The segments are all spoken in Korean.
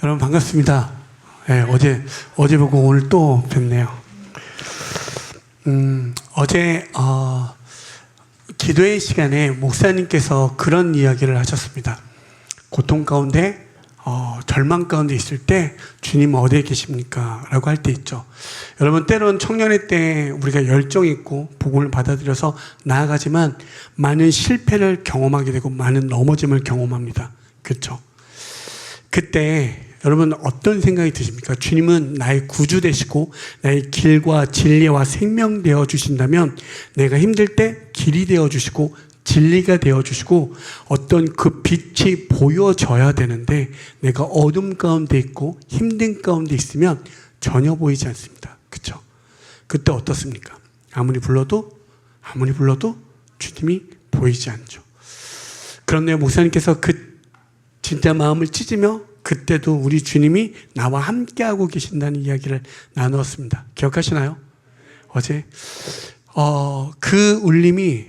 여러분 반갑습니다. 네, 어제 보고 오늘 또 뵙네요. 어제 기도의 시간에 목사님께서 그런 이야기를 하셨습니다. 고통 가운데 절망 가운데 있을 때 주님 어디에 계십니까? 라고 할 때 있죠. 여러분 때론 청년의 때 우리가 열정 있고 복음을 받아들여서 나아가지만 많은 실패를 경험하게 되고 많은 넘어짐을 경험합니다. 그렇죠? 그때 여러분 어떤 생각이 드십니까? 주님은 나의 구주 되시고 나의 길과 진리와 생명 되어 주신다면 내가 힘들 때 길이 되어 주시고 진리가 되어 주시고 어떤 그 빛이 보여져야 되는데 내가 어둠 가운데 있고 힘든 가운데 있으면 전혀 보이지 않습니다. 그렇죠? 그때 어떻습니까? 아무리 불러도 주님이 보이지 않죠. 그런데 목사님께서 진짜 마음을 찢으며 그때도 우리 주님이 나와 함께하고 계신다는 이야기를 나누었습니다. 기억하시나요? 어제 그 울림이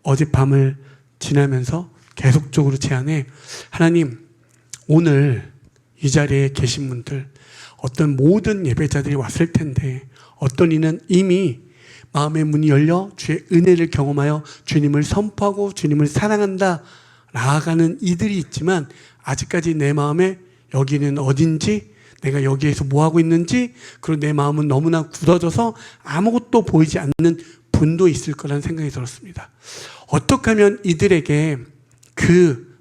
어젯밤을 지나면서 계속적으로 제 안에 하나님 오늘 이 자리에 계신 분들 어떤 모든 예배자들이 왔을 텐데 어떤 이는 이미 마음의 문이 열려 주의 은혜를 경험하여 주님을 선포하고 주님을 사랑한다 나아가는 이들이 있지만 아직까지 내 마음에 여기는 어딘지 내가 여기에서 뭐하고 있는지 그리고 내 마음은 너무나 굳어져서 아무것도 보이지 않는 분도 있을 거라는 생각이 들었습니다. 어떻게 하면 이들에게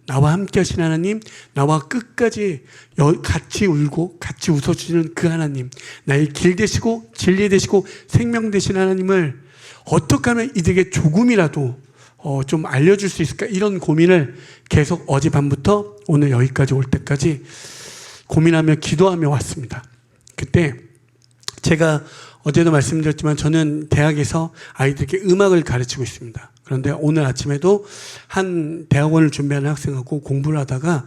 나와 함께 하신 하나님, 나와 끝까지 같이 울고 같이 웃어주시는 그 하나님, 나의 길 되시고 진리 되시고 생명 되신 하나님을 어떻게 하면 이들에게 조금이라도 좀 알려줄 수 있을까? 이런 고민을 계속 어젯밤부터 오늘 여기까지 올 때까지 고민하며 기도하며 왔습니다. 그때 제가 어제도 말씀드렸지만 저는 대학에서 아이들에게 음악을 가르치고 있습니다. 그런데 오늘 아침에도 한 대학원을 준비하는 학생하고 공부를 하다가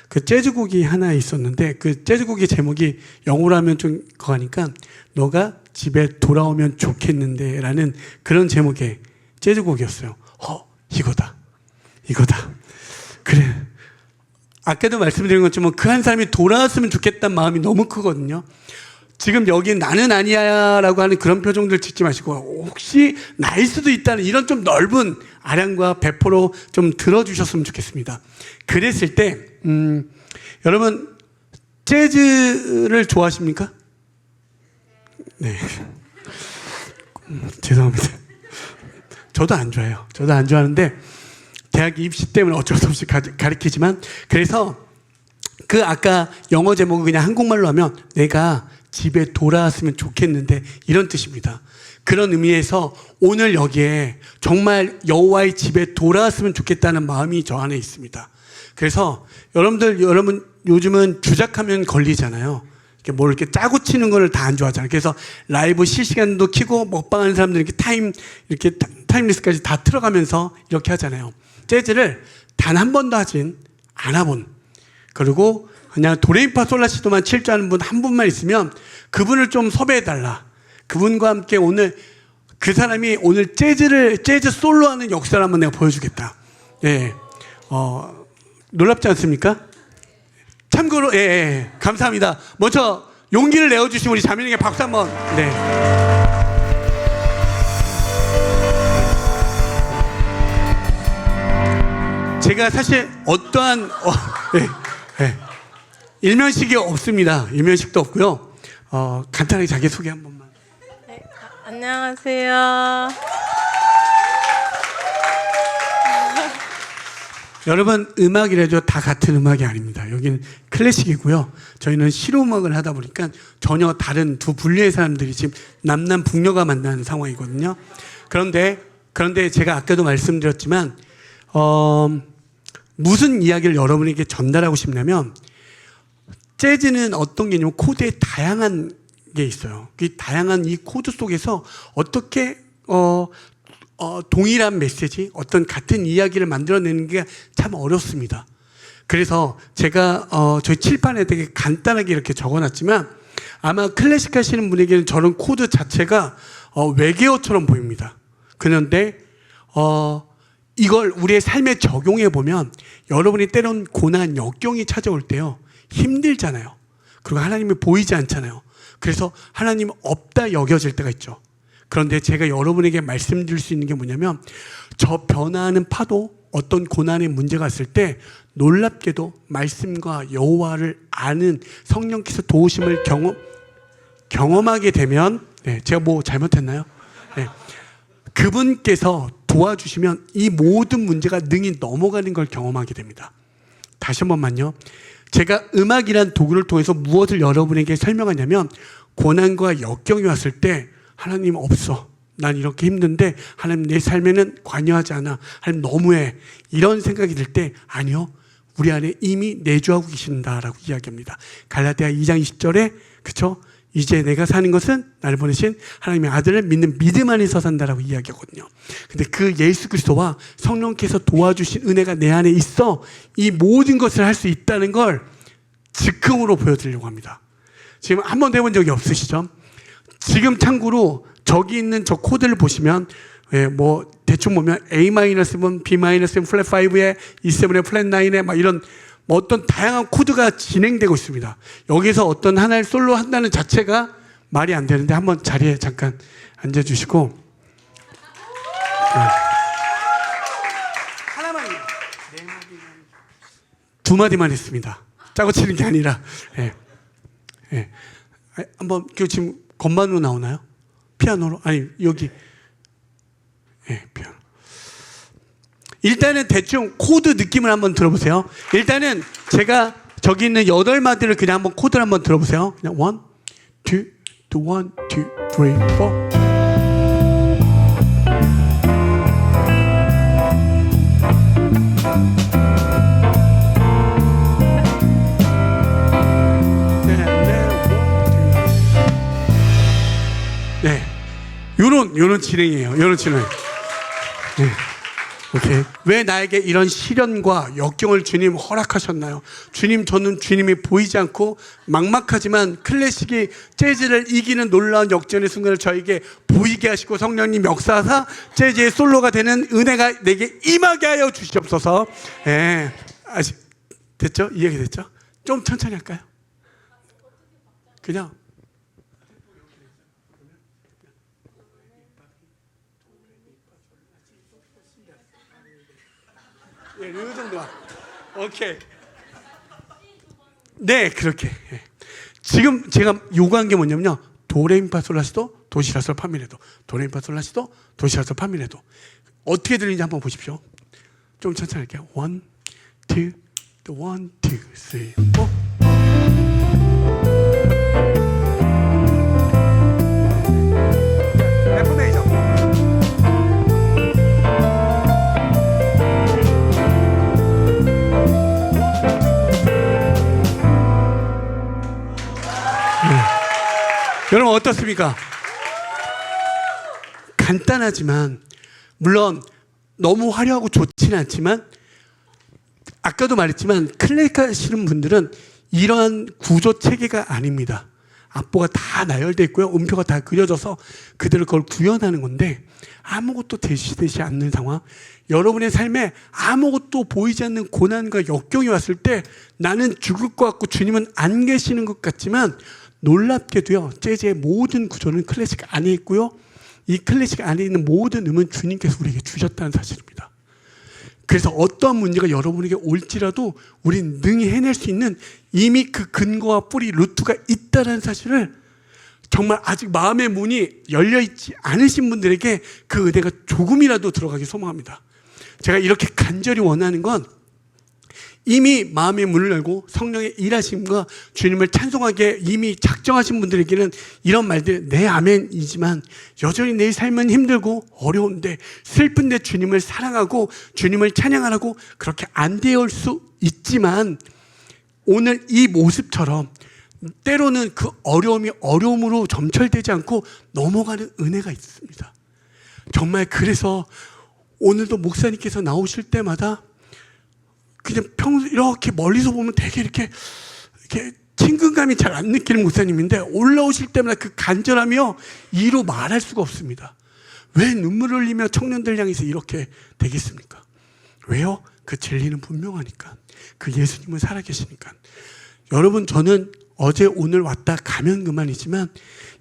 그 재즈곡이 하나 있었는데 그 재즈곡의 제목이 영어로 하면 좀 거하니까 너가 집에 돌아오면 좋겠는데 라는 그런 제목의 재즈곡이었어요. 이거다. 그래. 아까도 말씀드린 것처럼 그 한 사람이 돌아왔으면 좋겠다는 마음이 너무 크거든요. 지금 여기 나는 아니야 라고 하는 그런 표정들 짓지 마시고 혹시 나일 수도 있다는 이런 좀 넓은 아량과 배포로 좀 들어주셨으면 좋겠습니다. 그랬을 때 여러분 재즈를 좋아하십니까? 네. 죄송합니다. 저도 안 좋아해요. 저도 안 좋아하는데 대학 입시 때문에 어쩔 수 없이 가르치지만 그래서 그 아까 영어 제목을 그냥 한국말로 하면 내가 집에 돌아왔으면 좋겠는데 이런 뜻입니다. 그런 의미에서 오늘 여기에 정말 여호와의 집에 돌아왔으면 좋겠다는 마음이 저 안에 있습니다. 그래서 여러분 요즘은 주작하면 걸리잖아요. 이렇게 짜고 치는 거를 다 안 좋아하잖아요. 그래서 라이브 실시간도 키고 먹방하는 사람들 이렇게 타임리스까지 다 틀어가면서 이렇게 하잖아요. 재즈를 단 한 번도 하진 않아본 그리고 그냥 도레미파솔라시도만 칠 줄 아는 분 한 분만 있으면 그분을 좀 섭외해달라. 그분과 함께 오늘 그 사람이 오늘 재즈 솔로하는 역사를 한번 내가 보여주겠다. 예, 놀랍지 않습니까? 참고로 예, 감사합니다. 먼저 용기를 내어주신 우리 자매님께 박수 한번. 네. 제가 사실 어떠한 일면식이 없습니다. 일면식도 없고요. 간단하게 자기소개 한 번만. 네, 안녕하세요. 여러분 음악이라도 다 같은 음악이 아닙니다. 여기는 클래식이고요. 저희는 실용음악을 하다 보니까 전혀 다른 두 분류의 사람들이 지금 남남 북녀가 만나는 상황이거든요. 그런데 제가 아까도 말씀드렸지만 무슨 이야기를 여러분에게 전달하고 싶냐면 재즈는 어떤 개념은 코드에 다양한 게 있어요. 그 다양한 이 코드 속에서 어떻게 동일한 메시지, 어떤 같은 이야기를 만들어내는 게 참 어렵습니다. 그래서 제가 저희 칠판에 되게 간단하게 이렇게 적어놨지만 아마 클래식 하시는 분에게는 저런 코드 자체가 외계어처럼 보입니다. 그런데 이걸 우리의 삶에 적용해 보면 여러분이 때론 고난, 역경이 찾아올 때요 힘들잖아요. 그리고 하나님이 보이지 않잖아요. 그래서 하나님 없다 여겨질 때가 있죠. 그런데 제가 여러분에게 말씀드릴 수 있는 게 뭐냐면 저 변화하는 파도, 어떤 고난의 문제가 있을 때 놀랍게도 말씀과 여호와를 아는 성령께서 도우심을 경험하게 되면, 제가 뭐 잘못했나요? 그분께서 도와주시면 이 모든 문제가 능히 넘어가는 걸 경험하게 됩니다. 다시 한 번만요. 제가 음악이란 도구를 통해서 무엇을 여러분에게 설명하냐면 고난과 역경이 왔을 때 하나님 없어. 난 이렇게 힘든데 하나님 내 삶에는 관여하지 않아. 하나님 너무해. 이런 생각이 들 때 아니요. 우리 안에 이미 내주하고 계신다라고 이야기합니다. 갈라디아 2장 20절에 그렇죠? 이제 내가 사는 것은 나를 보내신 하나님의 아들을 믿는 믿음 안에서 산다라고 이야기하거든요. 근데 그 예수 그리스도와 성령께서 도와주신 은혜가 내 안에 있어 이 모든 것을 할 수 있다는 걸 즉흥으로 보여드리려고 합니다. 지금 한 번도 해본 적이 없으시죠? 지금 참고로 저기 있는 저 코드를 보시면 뭐 대충 보면 A-7, B-7, 플랫 5에 E7에 플랫 9에 막 이런 뭐 어떤 다양한 코드가 진행되고 있습니다. 여기서 어떤 하나를 솔로 한다는 자체가 말이 안 되는데 한번 자리에 잠깐 앉아주시고 하나만요. 네 마디만, 두 마디만 했습니다. 짜고 치는 게 아니라 한번 지금 건반으로 나오나요? 피아노로? 아니 여기 피아노. 일단은 대충 코드 느낌을 한번 들어보세요. 일단은 제가 저기 있는 8마디를 그냥 한번 코드를 한번 들어보세요. 그냥 1, 2, 1, 2, 3, 4. 네, 요런 진행이에요. 요런 진행. 네. 오케이. 왜 나에게 이런 시련과 역경을 주님 허락하셨나요? 주님, 저는 주님이 보이지 않고 막막하지만 클래식이 재즈를 이기는 놀라운 역전의 순간을 저에게 보이게 하시고 성령님 역사하사 재즈의 솔로가 되는 은혜가 내게 임하게 하여 주시옵소서. 아직 됐죠? 이해가 됐죠? 좀 천천히 할까요? 그냥 이 정도만. 오케이. 네, 그렇게. 지금 제가 요구한 게 뭐냐면요. 도레미파솔라시도 도시라솔 파미레도. 도레미파솔라시도 도시라솔 파미레도. 어떻게 들리는지 한번 보십시오. 좀 천천히 할게요. 1, 2, 1, 2, 3, 4. F 메이저. 여러분 어떻습니까? 간단하지만 물론 너무 화려하고 좋지는 않지만 아까도 말했지만 클래식 하시는 분들은 이러한 구조 체계가 아닙니다. 악보가 다 나열되어 있고요. 음표가 다 그려져서 그대로 그걸 구현하는 건데 아무것도 되지 않는 상황, 여러분의 삶에 아무것도 보이지 않는 고난과 역경이 왔을 때 나는 죽을 것 같고 주님은 안 계시는 것 같지만 놀랍게도요, 재즈의 모든 구조는 클래식 안에 있고요, 이 클래식 안에 있는 모든 음은 주님께서 우리에게 주셨다는 사실입니다. 그래서 어떠한 문제가 여러분에게 올지라도 우린 능히 해낼 수 있는 이미 그 근거와 뿌리, 루트가 있다는 사실을 정말 아직 마음의 문이 열려있지 않으신 분들에게 그 은혜가 조금이라도 들어가기 소망합니다. 제가 이렇게 간절히 원하는 건 이미 마음의 문을 열고 성령의 일하심과 주님을 찬송하게 이미 작정하신 분들에게는 이런 말들, 네 아멘이지만 여전히 내 삶은 힘들고 어려운데 슬픈데 주님을 사랑하고 주님을 찬양하라고 그렇게 안 되올 수 있지만 오늘 이 모습처럼 때로는 그 어려움이 어려움으로 점철되지 않고 넘어가는 은혜가 있습니다. 정말 그래서 오늘도 목사님께서 나오실 때마다 그냥 평소 이렇게 멀리서 보면 되게 이렇게 친근감이 잘 안 느끼는 목사님인데 올라오실 때마다 그 간절하며 이로 말할 수가 없습니다. 왜 눈물을 흘리며 청년들 향해서 이렇게 되겠습니까? 왜요? 그 진리는 분명하니까. 그 예수님은 살아계시니까. 여러분, 저는 어제 오늘 왔다 가면 그만이지만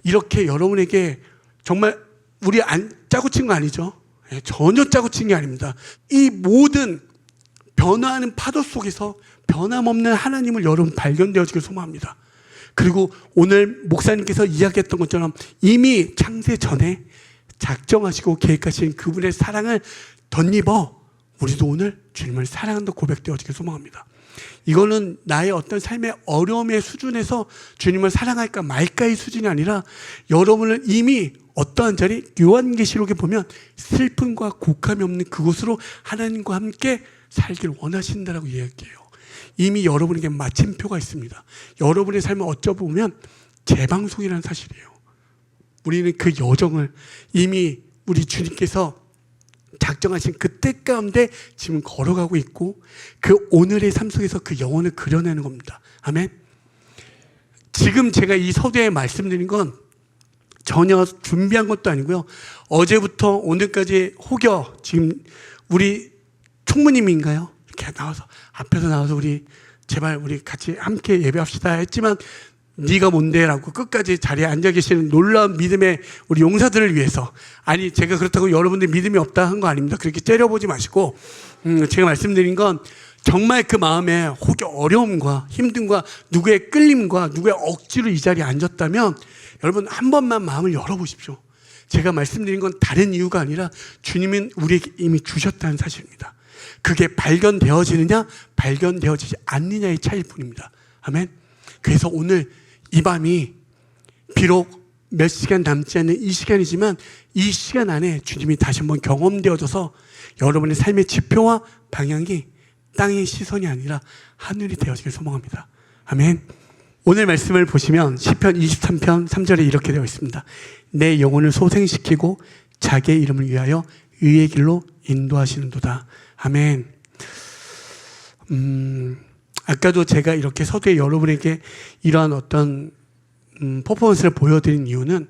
이렇게 여러분에게 정말 우리 짜고 친 거 아니죠? 예, 전혀 짜고 친 게 아닙니다. 이 모든 변화하는 파도 속에서 변함없는 하나님을 여러분 발견되어지길 소망합니다. 그리고 오늘 목사님께서 이야기했던 것처럼 이미 창세 전에 작정하시고 계획하신 그분의 사랑을 덧입어 우리도 오늘 주님을 사랑한다 고백되어지길 소망합니다. 이거는 나의 어떤 삶의 어려움의 수준에서 주님을 사랑할까 말까의 수준이 아니라 여러분을 이미 어떠한 자리, 요한계시록에 보면 슬픔과 곡함이 없는 그곳으로 하나님과 함께 살길 원하신다라고 이야기해요. 이미 여러분에게 마침표가 있습니다. 여러분의 삶을 어쩌보면 재방송이라는 사실이에요. 우리는 그 여정을 이미 우리 주님께서 작정하신 그 때 가운데 지금 걸어가고 있고 그 오늘의 삶 속에서 그 영혼을 그려내는 겁니다. 아멘. 지금 제가 이 서두에 말씀드린 건 전혀 준비한 것도 아니고요. 어제부터 오늘까지 혹여 지금 우리 총무님인가요? 이렇게 나와서 앞에서 나와서 우리 제발 우리 같이 함께 예배합시다 했지만 네가 뭔데라고 끝까지 자리에 앉아 계시는 놀라운 믿음의 우리 용사들을 위해서, 아니 제가 그렇다고 여러분들 믿음이 없다 한 거 아닙니다. 그렇게 째려보지 마시고 제가 말씀드린 건 정말 그 마음에 혹여 어려움과 힘듦과 누구의 끌림과 누구의 억지로 이 자리에 앉았다면 여러분 한 번만 마음을 열어보십시오. 제가 말씀드린 건 다른 이유가 아니라 주님은 우리에게 이미 주셨다는 사실입니다. 그게 발견되어지느냐 발견되어지지 않느냐의 차이일 뿐입니다. 아멘. 그래서 오늘 이 밤이 비록 몇 시간 남지 않는 이 시간이지만 이 시간 안에 주님이 다시 한번 경험되어져서 여러분의 삶의 지표와 방향이 땅의 시선이 아니라 하늘이 되어지길 소망합니다. 아멘. 오늘 말씀을 보시면 시편 23편 3절에 이렇게 되어 있습니다. 내 영혼을 소생시키고 자기의 이름을 위하여 의의 길로 인도하시는도다. 아멘. 아까도 제가 이렇게 서두에 여러분에게 이러한 어떤 퍼포먼스를 보여드린 이유는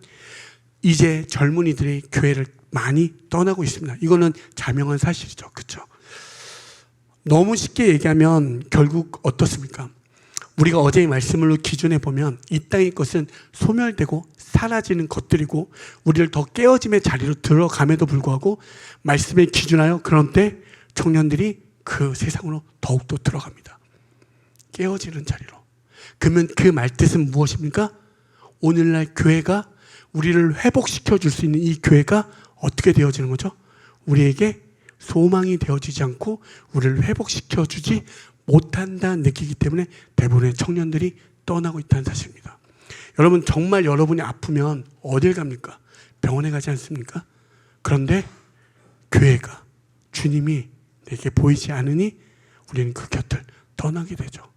이제 젊은이들이 교회를 많이 떠나고 있습니다. 이거는 자명한 사실이죠. 그렇죠? 너무 쉽게 얘기하면 결국 어떻습니까? 우리가 어제의 말씀으로 기준해 보면 이 땅의 것은 소멸되고 사라지는 것들이고 우리를 더 깨어짐의 자리로 들어감에도 불구하고 말씀에 기준하여 그런 때 청년들이 그 세상으로 더욱더 들어갑니다. 깨어지는 자리로. 그러면 그 말뜻은 무엇입니까? 오늘날 교회가 우리를 회복시켜 줄 수 있는 이 교회가 어떻게 되어지는 거죠? 우리에게 소망이 되어지지 않고 우리를 회복시켜 주지 못한다는 느끼기 때문에 대부분의 청년들이 떠나고 있다는 사실입니다. 여러분 정말 여러분이 아프면 어딜 갑니까? 병원에 가지 않습니까? 그런데 교회가 주님이 내게 보이지 않으니 우리는 그 곁을 떠나게 되죠.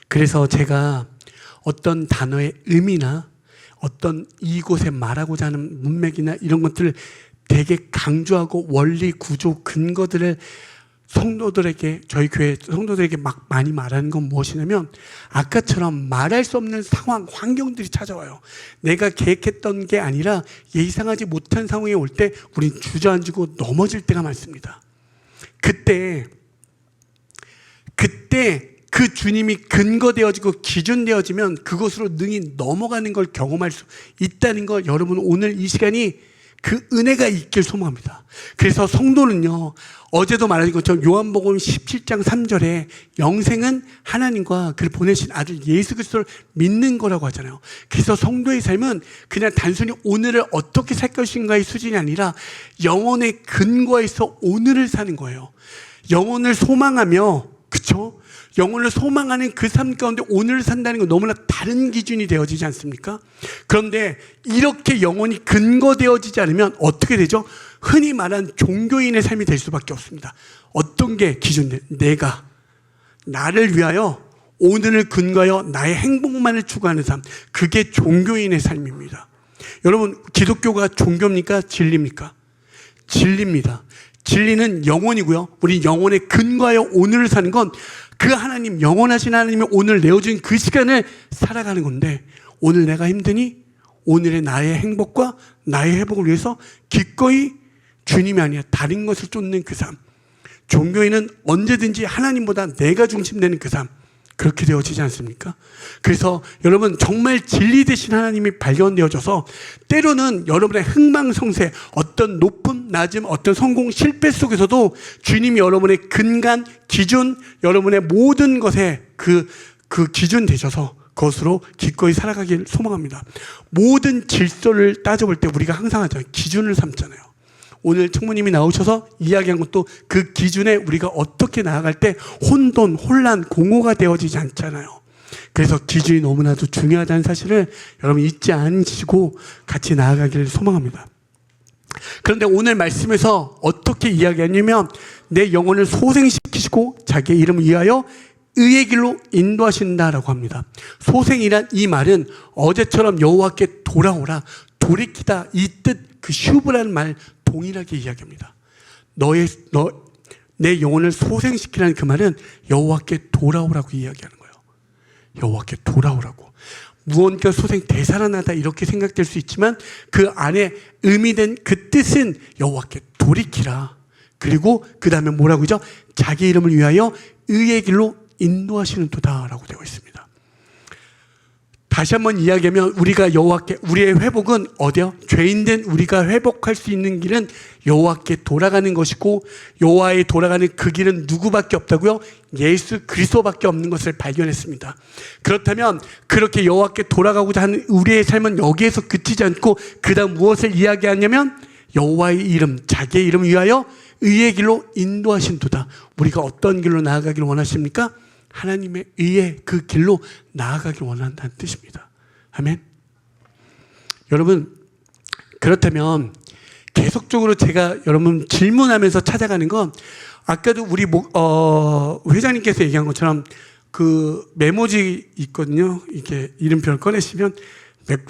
그래서 제가 어떤 단어의 의미나 어떤 이곳에 말하고자 하는 문맥이나 이런 것들을 되게 강조하고 원리, 구조, 근거들을 성도들에게, 저희 교회 성도들에게 막 많이 말하는 건 무엇이냐면 아까처럼 말할 수 없는 상황, 환경들이 찾아와요. 내가 계획했던 게 아니라 예상하지 못한 상황이 올 때 우린 주저앉고 넘어질 때가 많습니다. 그때 그 주님이 근거되어지고 기준되어지면 그곳으로 능히 넘어가는 걸 경험할 수 있다는 걸 여러분 오늘 이 시간이 그 은혜가 있길 소망합니다. 그래서 성도는요, 어제도 말한 것처럼 요한복음 17장 3절에 영생은 하나님과 그를 보내신 아들 예수 그리스도를 믿는 거라고 하잖아요. 그래서 성도의 삶은 그냥 단순히 오늘을 어떻게 살 것인가의 수준이 아니라 영혼의 근거에서 오늘을 사는 거예요. 영혼을 소망하며, 그렇죠? 영혼을 소망하는 그 삶 가운데 오늘을 산다는 건 너무나 다른 기준이 되어지지 않습니까? 그런데 이렇게 영혼이 근거되어지지 않으면 어떻게 되죠? 흔히 말하는 종교인의 삶이 될 수밖에 없습니다. 어떤 게 기준돼? 내가 나를 위하여 오늘을 근거하여 나의 행복만을 추구하는 삶, 그게 종교인의 삶입니다. 여러분 기독교가 종교입니까? 진리입니까? 진리입니다. 진리는 영혼이고요. 우리 영혼에 근거하여 오늘을 사는 건 그 하나님, 영원하신 하나님이 오늘 내어준 그 시간을 살아가는 건데, 오늘 내가 힘드니 오늘의 나의 행복과 나의 회복을 위해서 기꺼이 주님이 아니라 다른 것을 쫓는 그 삶, 종교인은 언제든지 하나님보다 내가 중심되는 그 삶, 그렇게 되어지지 않습니까? 그래서 여러분 정말 진리 되신 하나님이 발견되어져서 때로는 여러분의 흥망성쇠, 어떤 높음, 낮음, 어떤 성공, 실패 속에서도 주님이 여러분의 근간, 기준, 여러분의 모든 것에 그 기준 되셔서 그것으로 기꺼이 살아가길 소망합니다. 모든 질서를 따져볼 때 우리가 항상 하잖아요. 기준을 삼잖아요. 오늘 청모님이 나오셔서 이야기한 것도 그 기준에 우리가 어떻게 나아갈 때 혼돈, 혼란, 공허가 되어지지 않잖아요. 그래서 기준이 너무나도 중요하다는 사실을 여러분 잊지 않으시고 같이 나아가기를 소망합니다. 그런데 오늘 말씀에서 어떻게 이야기하냐면 내 영혼을 소생시키시고 자기의 이름을 위하여 의의 길로 인도하신다라고 합니다. 소생이란 이 말은 어제처럼 여호와께 돌아오라, 돌이키다 이 뜻, 그 슈브라는 말 동일하게 이야기합니다. 내 영혼을 소생시키라는 그 말은 여호와께 돌아오라고 이야기하는 거예요. 여호와께 돌아오라고. 무언가 소생, 되살아나다 이렇게 생각될 수 있지만 그 안에 의미된 그 뜻은 여호와께 돌이키라. 그리고 그 다음에 뭐라고 하죠? 자기 이름을 위하여 의의 길로 인도하시는 도다라고 되어 있습니다. 다시 한번 이야기하면 우리가 여호와께, 우리의 회복은 어디요? 죄인된 우리가 회복할 수 있는 길은 여호와께 돌아가는 것이고, 여호와에 돌아가는 그 길은 누구밖에 없다고요? 예수 그리스도밖에 없는 것을 발견했습니다. 그렇다면 그렇게 여호와께 돌아가고자 하는 우리의 삶은 여기에서 그치지 않고 그 다음 무엇을 이야기하냐면 여호와의 이름, 자기의 이름을 위하여 의의 길로 인도하신도다. 우리가 어떤 길로 나아가기를 원하십니까? 하나님의 의의 그 길로 나아가길 원한다는 뜻입니다. 아멘. 여러분, 그렇다면 계속적으로 제가 여러분 질문하면서 찾아가는 건, 아까도 우리 회장님께서 얘기한 것처럼 그 메모지 있거든요. 이렇게 이름표를 꺼내시면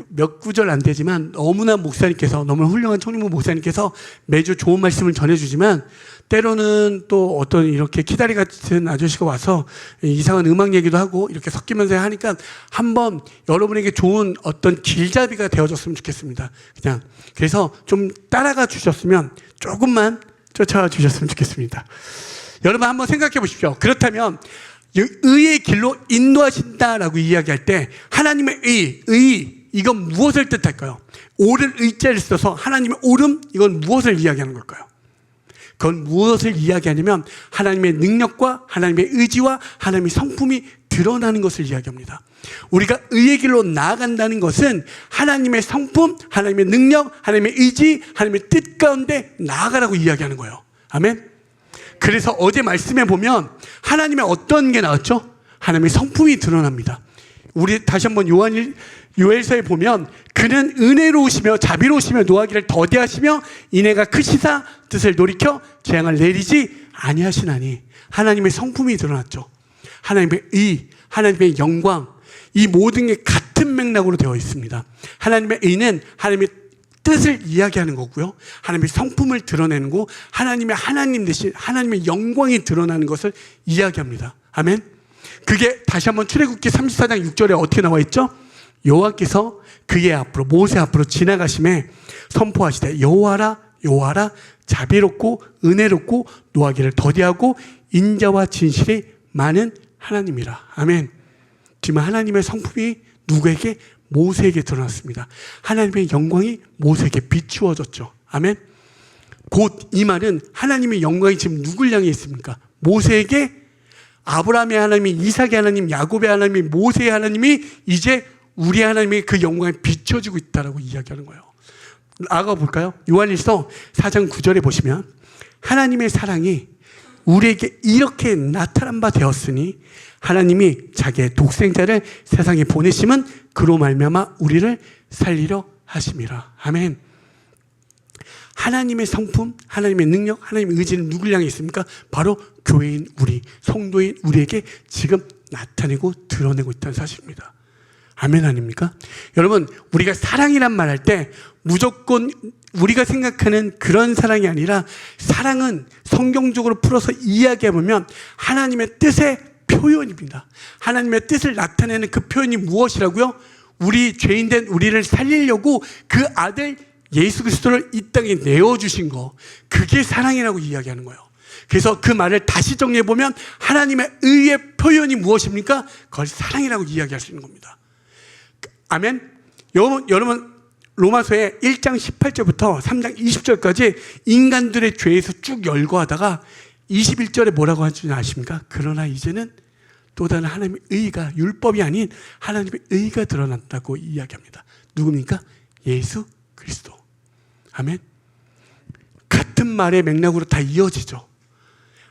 몇 구절 안 되지만 너무나 목사님께서, 너무 훌륭한 청림부 목사님께서 매주 좋은 말씀을 전해주지만 때로는 또 어떤 이렇게 키다리 같은 아저씨가 와서 이상한 음악 얘기도 하고 이렇게 섞이면서 하니까 한번 여러분에게 좋은 어떤 길잡이가 되어줬으면 좋겠습니다. 그냥 그래서 좀 따라가 주셨으면, 조금만 쫓아와 주셨으면 좋겠습니다. 여러분 한번 생각해 보십시오. 그렇다면 의의 길로 인도하신다라고 이야기할 때 하나님의 의, 이건 무엇을 뜻할까요? 옳은 의자를 써서 하나님의 옳음, 이건 무엇을 이야기하는 걸까요? 그건 무엇을 이야기하냐면 하나님의 능력과 하나님의 의지와 하나님의 성품이 드러나는 것을 이야기합니다. 우리가 의의 길로 나아간다는 것은 하나님의 성품, 하나님의 능력, 하나님의 의지, 하나님의 뜻 가운데 나아가라고 이야기하는 거예요. 아멘. 그래서 어제 말씀에 보면 하나님의 어떤 게 나왔죠? 하나님의 성품이 드러납니다. 우리 다시 한번 요엘서에 보면 그는 은혜로우시며 자비로우시며 노하기를 더디하시며 인애가 크시사 뜻을 돌이켜 재앙을 내리지 아니하시나니, 하나님의 성품이 드러났죠. 하나님의 의, 하나님의 영광, 이 모든 게 같은 맥락으로 되어 있습니다. 하나님의 의는 하나님의 뜻을 이야기하는 거고요, 하나님의 성품을 드러내는 거, 하나님 대신 하나님의 영광이 드러나는 것을 이야기합니다. 아멘. 그게 다시 한번 출애굽기 34장 6절에 어떻게 나와 있죠? 여호와께서 그의 앞으로, 모세 앞으로 지나가심에 선포하시되 여호와라 여호와라 자비롭고 은혜롭고 노하기를 더디하고 인자와 진실이 많은 하나님이라. 아멘. 지금 하나님의 성품이 누구에게? 모세에게 드러났습니다. 하나님의 영광이 모세에게 비추어졌죠. 아멘. 곧 이 말은 하나님의 영광이 지금 누굴 향해 있습니까? 모세에게, 아브라함의 하나님이, 이삭의 하나님, 야곱의 하나님이, 모세의 하나님이 이제 우리 하나님의 그 영광에 비춰지고 있다라고 이야기하는 거예요. 나아가 볼까요? 요한일서 4장 9절에 보시면 하나님의 사랑이 우리에게 이렇게 나타난 바 되었으니 하나님이 자기의 독생자를 세상에 보내심은 그로 말미암아 우리를 살리려 하심이라. 아멘. 하나님의 성품, 하나님의 능력, 하나님의 의지는 누굴 향해 있습니까? 바로 교회인 우리, 성도인 우리에게 지금 나타내고 드러내고 있다는 사실입니다. 아멘 아닙니까? 여러분, 우리가 사랑이란 말 할 때 무조건 우리가 생각하는 그런 사랑이 아니라, 사랑은 성경적으로 풀어서 이야기해보면 하나님의 뜻의 표현입니다. 하나님의 뜻을 나타내는 그 표현이 무엇이라고요? 우리 죄인된 우리를 살리려고 그 아들 예수 그리스도를 이 땅에 내어주신 거, 그게 사랑이라고 이야기하는 거예요. 그래서 그 말을 다시 정리해보면 하나님의 의의 표현이 무엇입니까? 그걸 사랑이라고 이야기할 수 있는 겁니다. 아멘. 여러분 로마서의 1장 18절부터 3장 20절까지 인간들의 죄에서 쭉 열거하다가 21절에 뭐라고 하는지 아십니까? 그러나 이제는 또 다른 하나님의 의가, 율법이 아닌 하나님의 의가 드러난다고 이야기합니다. 누굽니까? 예수 그리스도. 아멘. 같은 말의 맥락으로 다 이어지죠.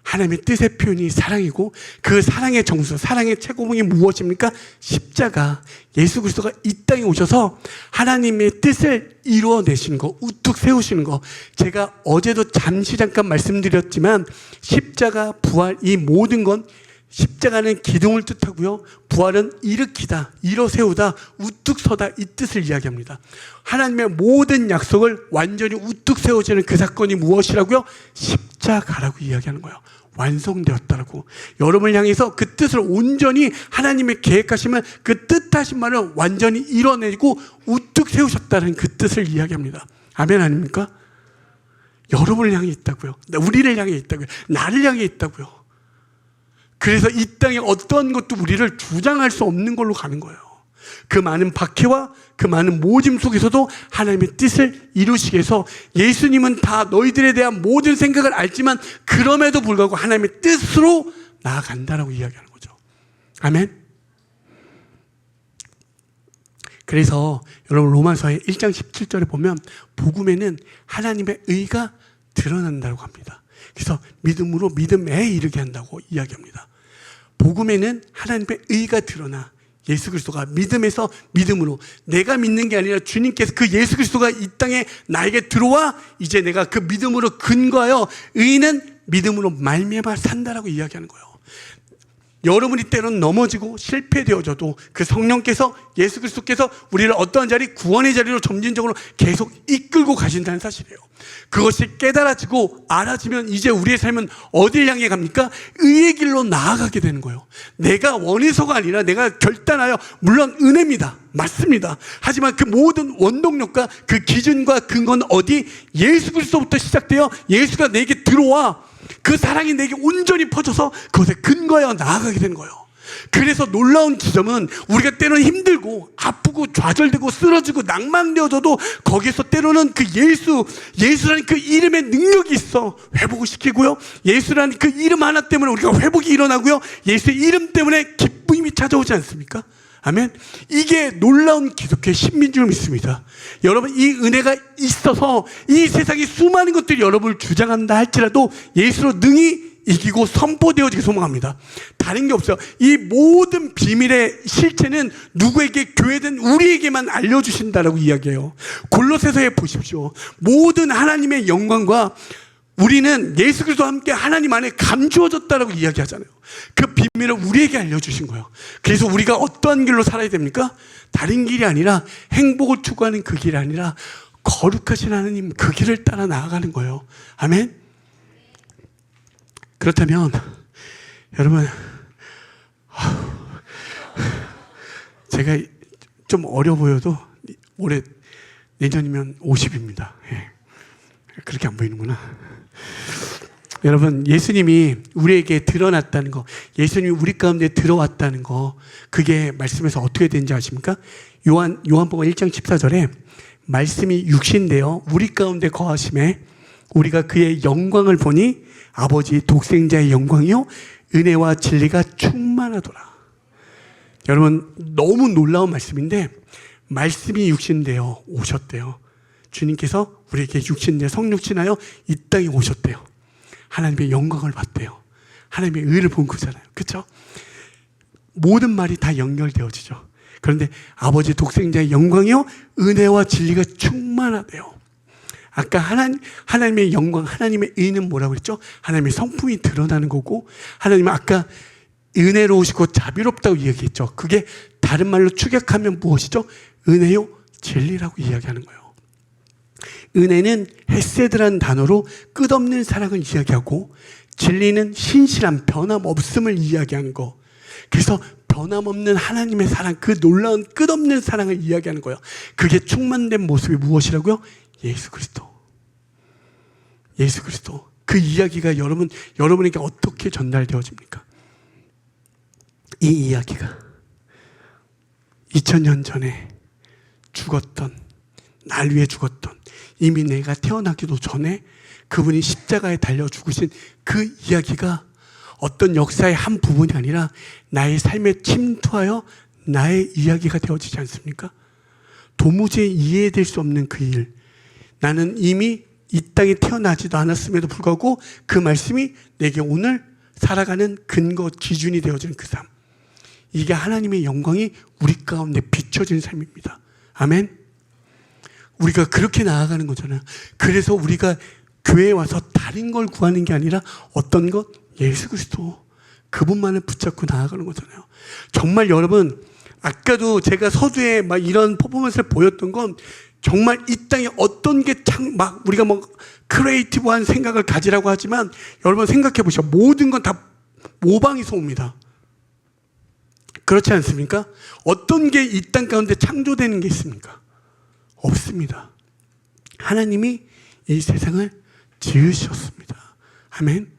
하나님의 뜻의 표현이 사랑이고 그 사랑의 정수, 사랑의 최고봉이 무엇입니까? 십자가. 예수 그리스도가 이 땅에 오셔서 하나님의 뜻을 이루어내시는 거, 우뚝 세우시는 거. 제가 어제도 잠깐 말씀드렸지만 십자가, 부활, 이 모든 건 십자가는 기둥을 뜻하고요, 부활은 일으키다, 일어세우다, 우뚝 서다, 이 뜻을 이야기합니다. 하나님의 모든 약속을 완전히 우뚝 세워지는 그 사건이 무엇이라고요? 십자가라고 이야기하는 거예요. 완성되었다라고. 여러분을 향해서 그 뜻을 온전히 하나님의 계획하시면 그 뜻하신 말을 완전히 이뤄내고 우뚝 세우셨다는 그 뜻을 이야기합니다. 아멘 아닙니까? 여러분을 향해 있다고요. 우리를 향해 있다고요. 나를 향해 있다고요. 그래서 이 땅에 어떤 것도 우리를 주장할 수 없는 걸로 가는 거예요. 그 많은 박해와 그 많은 모짐 속에서도 하나님의 뜻을 이루시기 위해서 예수님은 다 너희들에 대한 모든 생각을 알지만 그럼에도 불구하고 하나님의 뜻으로 나아간다라고 이야기하는 거죠. 아멘. 그래서 여러분 로마서의 1장 17절에 보면 복음에는 하나님의 의가 드러난다고 합니다. 그래서 믿음으로 믿음에 이르게 한다고 이야기합니다. 복음에는 하나님의 의가 드러나 예수 그리스도가 믿음에서 믿음으로, 내가 믿는 게 아니라 주님께서 그 예수 그리스도가 이 땅에 나에게 들어와 이제 내가 그 믿음으로 근거하여 의는 믿음으로 말미암아 산다라고 이야기하는 거예요. 여러분이 때로는 넘어지고 실패되어져도 그 성령께서, 예수 그리스도께서 우리를 어떠한 자리, 구원의 자리로 점진적으로 계속 이끌고 가신다는 사실이에요. 그것이 깨달아지고 알아지면 이제 우리의 삶은 어딜 향해 갑니까? 의의 길로 나아가게 되는 거예요. 내가 원해서가 아니라 내가 결단하여, 물론 은혜입니다. 맞습니다. 하지만 그 모든 원동력과 그 기준과 근거는 어디? 예수 그리스도부터 시작되어 예수가 내게 들어와 그 사랑이 내게 온전히 퍼져서 그것에 근거하여 나아가게 되는 거예요. 그래서 놀라운 지점은 우리가 때로는 힘들고 아프고 좌절되고 쓰러지고 낭망되어져도 거기에서 때로는 그 예수라는 그 이름의 능력이 있어 회복을 시키고요, 예수라는 그 이름 하나 때문에 우리가 회복이 일어나고요, 예수의 이름 때문에 기쁨이 찾아오지 않습니까? 아멘. 이게 놀라운 기독교의 신비인 줄 믿습니다. 여러분, 이 은혜가 있어서 이 세상의 수많은 것들이 여러분을 주장한다 할지라도 예수로 능히 이기고 선포되어지기 소망합니다. 다른 게 없어요. 이 모든 비밀의 실체는 누구에게, 교회든 우리에게만 알려주신다라고 이야기해요. 골로새서에 보십시오. 모든 하나님의 영광과 우리는 예수 그리스도와 함께 하나님 안에 감추어졌다라고 이야기하잖아요. 그 비밀을 우리에게 알려주신 거예요. 그래서 우리가 어떠한 길로 살아야 됩니까? 다른 길이 아니라, 행복을 추구하는 그 길이 아니라 거룩하신 하나님 그 길을 따라 나아가는 거예요. 아멘. 그렇다면 여러분, 제가 좀 어려 보여도 올해, 내년이면 50입니다. 예. 그렇게 안 보이는구나. 여러분, 예수님이 우리에게 드러났다는 거, 예수님이 우리 가운데 들어왔다는 거, 그게 말씀에서 어떻게 되는지 아십니까? 요한복음 1장 14절에 말씀이 육신되어 우리 가운데 거하심에 우리가 그의 영광을 보니 아버지 독생자의 영광이요 은혜와 진리가 충만하더라. 여러분, 너무 놀라운 말씀인데, 말씀이 육신되어 오셨대요. 주님께서 우리에게 육신되어 성육신하여 이 땅에 오셨대요. 하나님의 영광을 봤대요. 하나님의 의를 본 거잖아요. 그렇죠? 모든 말이 다 연결되어지죠. 그런데 아버지 독생자의 영광이요 은혜와 진리가 충만하대요. 아까 하나님의 영광, 하나님의 의는 뭐라고 그랬죠? 하나님의 성품이 드러나는 거고, 하나님은 아까 은혜로우시고 자비롭다고 이야기했죠. 그게 다른 말로 축약하면 무엇이죠? 은혜요 진리라고 이야기하는 거예요. 은혜는 헤세드라는 단어로 끝없는 사랑을 이야기하고, 진리는 신실함, 변함없음을 이야기하는 거. 그래서 변함없는 하나님의 사랑, 그 놀라운 끝없는 사랑을 이야기하는 거예요. 그게 충만된 모습이 무엇이라고요? 예수 그리스도. 예수 그리스도. 그 이야기가 여러분에게 어떻게 전달되어집니까? 이 이야기가 2000년 전에 죽었던, 날 위해 죽었던, 이미 내가 태어나기도 전에 그분이 십자가에 달려 죽으신 그 이야기가 어떤 역사의 한 부분이 아니라 나의 삶에 침투하여 나의 이야기가 되어지지 않습니까? 도무지 이해될 수 없는 그 일, 나는 이미 이 땅에 태어나지도 않았음에도 불구하고 그 말씀이 내게 오늘 살아가는 근거, 기준이 되어지는 그 삶, 이게 하나님의 영광이 우리 가운데 비춰지는 삶입니다. 아멘. 우리가 그렇게 나아가는 거잖아요. 그래서 우리가 교회에 와서 다른 걸 구하는 게 아니라 어떤 것? 예수 그리스도, 그분만을 붙잡고 나아가는 거잖아요. 정말 여러분, 아까도 제가 서두에 막 이런 퍼포먼스를 보였던 건 정말 이 땅에 어떤 게 막 우리가 뭐 크리에이티브한 생각을 가지라고 하지만 여러분 생각해 보시죠. 모든 건 다 모방이 소입니다. 그렇지 않습니까? 어떤 게 이 땅 가운데 창조되는 게 있습니까? 없습니다. 하나님이 이 세상을 지으셨습니다. 아멘.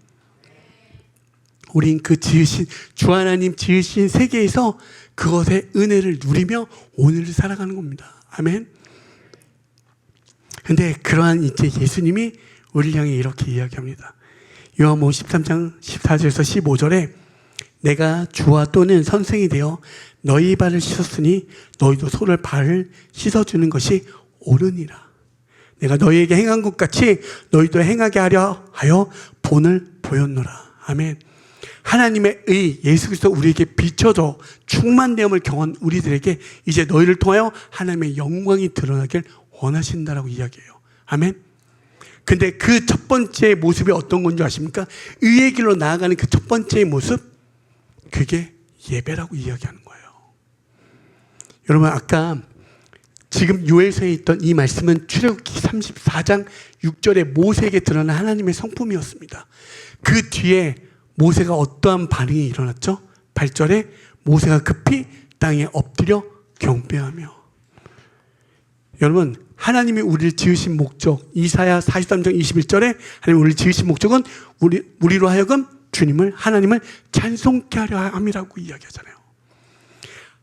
우린 그 지으신, 주 하나님 지으신 세계에서 그것의 은혜를 누리며 오늘을 살아가는 겁니다. 아멘. 근데 그러한 이제 예수님이 우리를 향해 이렇게 이야기합니다. 요한복음 13장 14절에서 15절에 내가 주와 또는 선생이 되어 너희 발을 씻었으니 너희도 서로의 발을 씻어주는 것이 옳으니라. 내가 너희에게 행한 것 같이 너희도 행하게 하려 하여 본을 보였노라. 아멘. 하나님의 의, 예수 그리스도 우리에게 비춰져 충만됨을 경험한 우리들에게 이제 너희를 통하여 하나님의 영광이 드러나길 원하신다라고 이야기해요. 아멘. 근데 그 첫 번째 모습이 어떤 건지 아십니까? 의의 길로 나아가는 그 첫 번째 모습, 그게 예배라고 이야기하는 거예요. 여러분, 아까 지금 요엘서에 있던 이 말씀은 출애굽기 34장 6절에 모세에게 드러난 하나님의 성품이었습니다. 그 뒤에 모세가 어떠한 반응이 일어났죠? 8절에 모세가 급히 땅에 엎드려 경배하며. 여러분, 하나님이 우리를 지으신 목적, 이사야 43장 21절에 하나님이 우리를 지으신 목적은 우리로 하여금 주님을, 하나님을 찬송케 하려 함이라고 이야기하잖아요.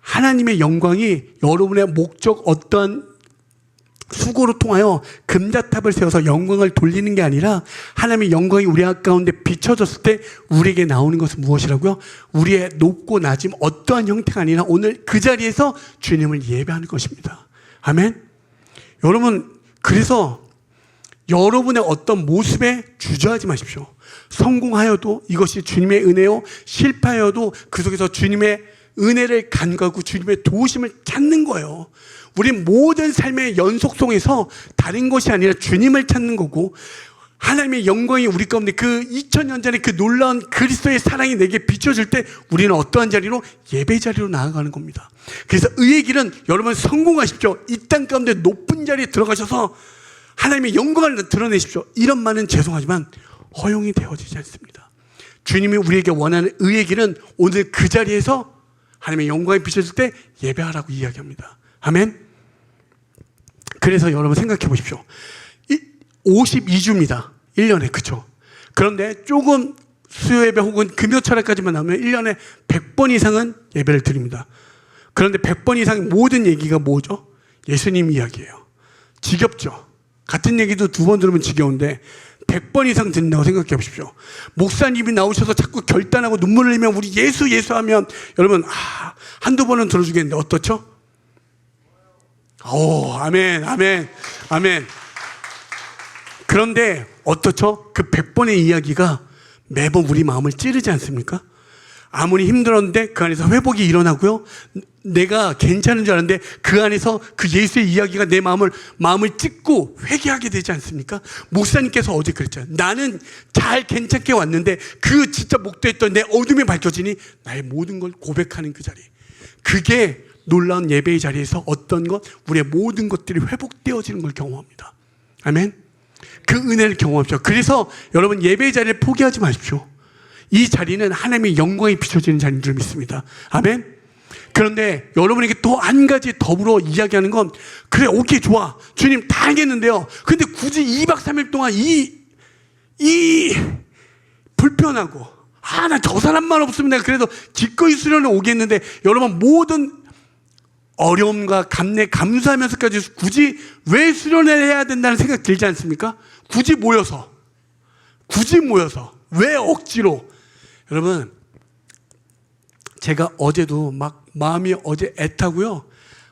하나님의 영광이 여러분의 목적, 어떠한 수고로 통하여 금자탑을 세워서 영광을 돌리는 게 아니라 하나님의 영광이 우리 가운데 비춰졌을 때 우리에게 나오는 것은 무엇이라고요? 우리의 높고 낮음, 어떠한 형태가 아니라 오늘 그 자리에서 주님을 예배하는 것입니다. 아멘. 여러분, 그래서 여러분의 어떤 모습에 주저하지 마십시오. 성공하여도 이것이 주님의 은혜요, 실패하여도 그 속에서 주님의 은혜를 간구하고 주님의 도우심을 찾는 거예요. 우리 모든 삶의 연속성에서 다른 것이 아니라 주님을 찾는 거고, 하나님의 영광이 우리 가운데 그 2000년 전에 그 놀라운 그리스도의 사랑이 내게 비춰질 때 우리는 어떠한 자리로? 예배 자리로 나아가는 겁니다. 그래서 의의 길은 여러분 성공하십시오. 이 땅 가운데 높은 자리에 들어가셔서 하나님의 영광을 드러내십시오. 이런 말은 죄송하지만 허용이 되어지지 않습니다. 주님이 우리에게 원하는 의의 길은 오늘 그 자리에서 하나님의 영광이 비춰질 때 예배하라고 이야기합니다. 아멘. 그래서 여러분 생각해 보십시오. 52주입니다. 1년에. 그렇죠? 그런데 조금 수요 예배 혹은 금요 철학까지만 나오면 1년에 100번 이상은 예배를 드립니다. 그런데 100번 이상의 모든 얘기가 뭐죠? 예수님 이야기예요. 지겹죠? 같은 얘기도 2번 들으면 지겨운데 100번 이상 듣는다고 생각해 보십시오. 목사님이 나오셔서 자꾸 결단하고 눈물을 흘리면 우리 예수 하면 여러분 한두 번은 들어주겠는데 어떻죠? 오, 아멘. 그런데 어떻죠? 그 100번의 이야기가 매번 우리 마음을 찌르지 않습니까? 아무리 힘들었는데 그 안에서 회복이 일어나고요. 내가 괜찮은 줄 알았는데 그 안에서 그 예수의 이야기가 내 마음을 찢고 회개하게 되지 않습니까? 목사님께서 어제 그랬잖아요. 나는 잘 괜찮게 왔는데 그 진짜 목도했던 내 어둠이 밝혀지니 나의 모든 걸 고백하는 그 자리. 그게 놀라운 예배의 자리에서 어떤 것, 우리의 모든 것들이 회복되어지는 걸 경험합니다. 아멘. 그 은혜를 경험하십시오. 그래서 여러분 예배의 자리를 포기하지 마십시오. 이 자리는 하나님의 영광이 비춰지는 자리인 줄 믿습니다. 아멘. 그런데 여러분에게 또 한 가지 더불어 이야기하는 건, 그래 오케이 좋아 주님 다 알겠는데요, 근데 굳이 2박 3일 동안 이 이 불편하고 나 저 사람만 없으면 내가 그래도 기꺼이 수련을 오겠는데 여러분 모든 어려움과 감내 감수하면서까지 굳이 왜 수련을 해야 된다는 생각 들지 않습니까? 굳이 모여서 왜 억지로. 여러분 제가 어제도 막 마음이 어제 애타고요.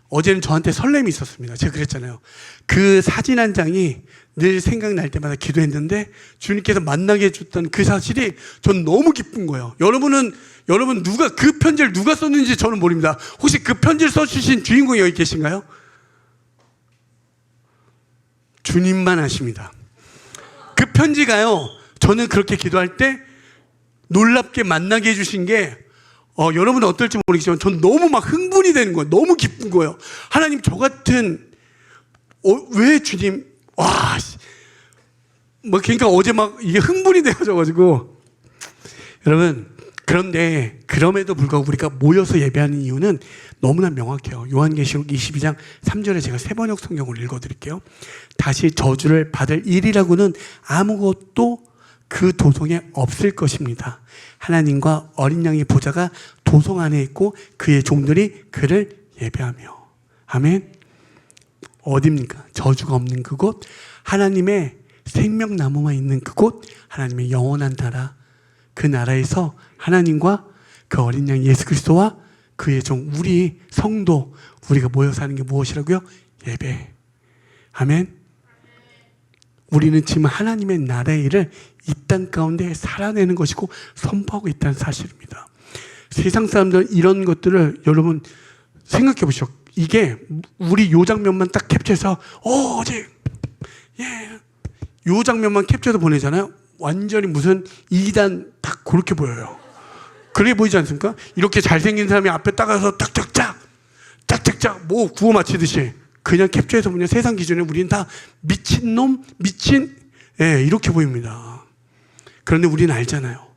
어제는 저한테 설렘이 있었습니다. 제가 그랬잖아요. 그 사진 한 장이 늘 생각날 때마다 기도했는데 주님께서 만나게 해줬던 그 사실이 전 너무 기쁜 거예요. 여러분 누가 그 편지를 누가 썼는지 저는 모릅니다. 혹시 그 편지를 써주신 주인공이 여기 계신가요? 주님만 아십니다. 그 편지가요, 저는 그렇게 기도할 때 놀랍게 만나게 해주신 게 여러분은 어떨지 모르겠지만 전 너무 막 흥분이 되는 거예요. 너무 기쁜 거예요. 하나님 저 같은 왜 주님 그러니까 어제 막 이게 흥분이 되어져가지고 여러분, 그런데 그럼에도 불구하고 우리가 모여서 예배하는 이유는 너무나 명확해요. 요한계시록 22장 3절에 제가 세번역 성경을 읽어드릴게요. 다시 저주를 받을 일이라고는 아무것도 그 도성에 없을 것입니다. 하나님과 어린 양의 보좌가 도성 안에 있고 그의 종들이 그를 예배하며. 아멘. 어디입니까? 저주가 없는 그곳, 하나님의 생명나무만 있는 그곳, 하나님의 영원한 나라, 그 나라에서 하나님과 그 어린 양 예수 그리스도와 그의 종 우리 성도 우리가 모여서 하는 게 무엇이라고요? 예배. 아멘. 우리는 지금 하나님의 나라의 일을 이 땅 가운데 살아내는 것이고 선포하고 있다는 사실입니다. 세상 사람들은 이런 것들을 여러분 생각해 보시죠. 이게 우리 요 장면만 딱 캡처해서 어제 요 장면만 캡처해서 보내잖아요. 완전히 무슨 2단 딱 그렇게 보여요. 그렇게 보이지 않습니까? 이렇게 잘생긴 사람이 앞에 따가서 짝짝짝 뭐 구호 맞히듯이 그냥 캡처해서 보면 세상 기준에 우리는 다 미친놈, 이렇게 보입니다. 그런데 우리는 알잖아요.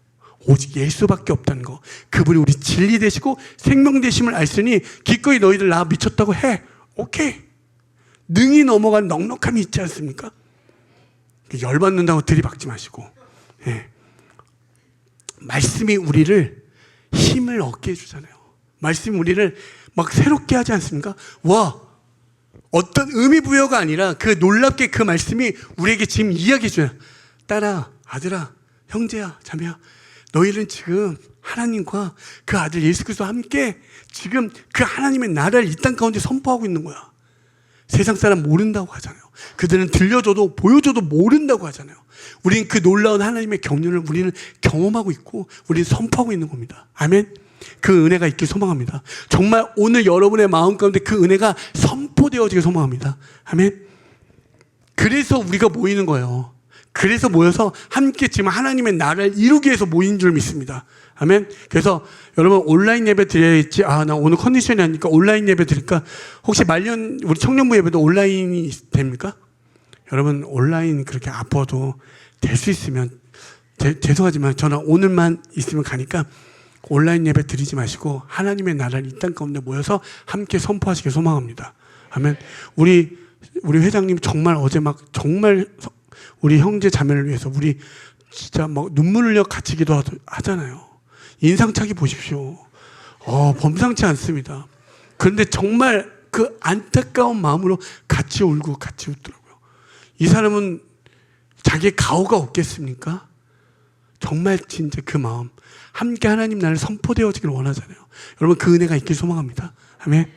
오직 예수밖에 없다는 거. 그분이 우리 진리 되시고 생명 되심을 알으니 기꺼이 너희들 나 미쳤다고 해. 오케이. 능히 넘어간 넉넉함이 있지 않습니까? 열받는다고 들이박지 마시고. 말씀이 우리를 힘을 얻게 해주잖아요. 말씀이 우리를 막 새롭게 하지 않습니까? 어떤 의미 부여가 아니라 그 놀랍게 그 말씀이 우리에게 지금 이야기해 줘요. 딸아, 아들아, 형제야, 자매야, 너희는 지금 하나님과 그 아들 예수 그리스도와 함께 지금 그 하나님의 나라를 이 땅 가운데 선포하고 있는 거야. 세상 사람 모른다고 하잖아요. 그들은 들려줘도 보여줘도 모른다고 하잖아요. 우리는 그 놀라운 하나님의 경륜을 우리는 경험하고 있고 우리는 선포하고 있는 겁니다. 아멘. 그 은혜가 있길 소망합니다. 정말 오늘 여러분의 마음 가운데 그 은혜가 선포되어지길 소망합니다. 아멘. 그래서 우리가 모이는 거예요. 그래서 모여서 함께 지금 하나님의 나라를 이루기 위해서 모인 줄 믿습니다. 아멘. 그래서 여러분 온라인 예배 드려야지. 나 오늘 컨디션이 아니니까 온라인 예배 드릴까? 혹시 말년 우리 청년부 예배도 온라인이 됩니까? 여러분 온라인 그렇게 아파도 될 수 있으면 죄송하지만 저는 오늘만 있으면 가니까 온라인 예배 드리지 마시고 하나님의 나라를 이 땅 가운데 모여서 함께 선포하시길 소망합니다. 아멘. 우리 회장님 정말 어제 막 정말 우리 형제 자매를 위해서 우리 진짜 막 눈물 흘려 같이 기도하잖아요. 인상착의 보십시오. 범상치 않습니다. 그런데 정말 그 안타까운 마음으로 같이 울고 같이 웃더라고요. 이 사람은 자기의 가오가 없겠습니까? 정말 진짜 그 마음 함께 하나님 나라를 선포되어지길 원하잖아요. 여러분 그 은혜가 있길 소망합니다. 아멘.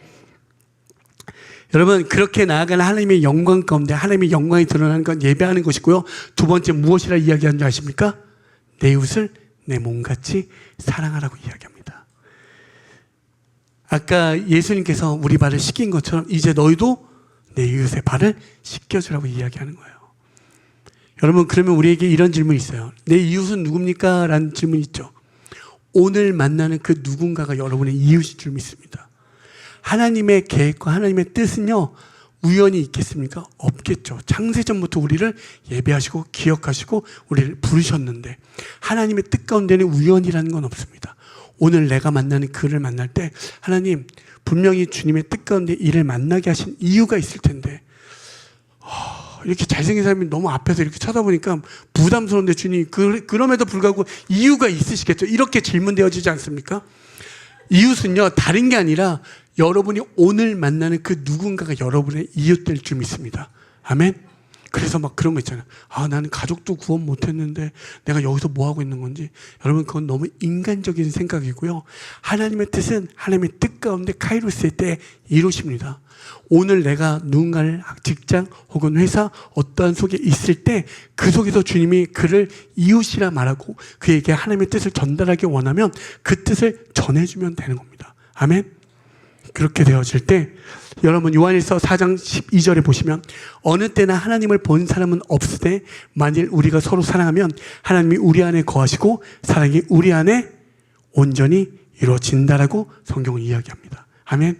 여러분 그렇게 나아가는 하나님의 영광 가운데 하나님의 영광이 드러나는 건 예배하는 것이고요. 두 번째 무엇이라 이야기하는 줄 아십니까? 내 이웃을 내 몸같이 사랑하라고 이야기합니다. 아까 예수님께서 우리 발을 씻긴 것처럼 이제 너희도 내 이웃의 발을 씻겨주라고 이야기하는 거예요. 여러분 그러면 우리에게 이런 질문이 있어요. 내 이웃은 누굽니까? 라는 질문이 있죠. 오늘 만나는 그 누군가가 여러분의 이웃일 줄 믿습니다. 하나님의 계획과 하나님의 뜻은요 우연히 있겠습니까? 없겠죠. 창세전부터 우리를 예배하시고 기억하시고 우리를 부르셨는데 하나님의 뜻 가운데는 우연이라는 건 없습니다. 오늘 내가 만나는 그를 만날 때 하나님 분명히 주님의 뜻 가운데 이를 만나게 하신 이유가 있을 텐데 이렇게 잘생긴 사람이 너무 앞에서 이렇게 쳐다보니까 부담스러운데 주님, 그럼에도 불구하고 이유가 있으시겠죠? 이렇게 질문되어지지 않습니까? 이웃은요, 다른 게 아니라 여러분이 오늘 만나는 그 누군가가 여러분의 이웃 될 줄 믿습니다. 아멘? 그래서 막 그런 거 있잖아요. 아, 나는 가족도 구원 못 했는데 내가 여기서 뭐 하고 있는 건지. 여러분, 그건 너무 인간적인 생각이고요. 하나님의 뜻은 하나님의 뜻 가운데 카이로스의 때에 이루십니다. 오늘 내가 누군가를 직장 혹은 회사 어떠한 속에 있을 때 그 속에서 주님이 그를 이웃이라 말하고 그에게 하나님의 뜻을 전달하기 원하면 그 뜻을 전해주면 되는 겁니다. 아멘? 그렇게 되어질 때 여러분 요한일서 4장 12절에 보시면 어느 때나 하나님을 본 사람은 없으되 만일 우리가 서로 사랑하면 하나님이 우리 안에 거하시고 사랑이 우리 안에 온전히 이루어진다라고 성경은 이야기합니다. 아멘.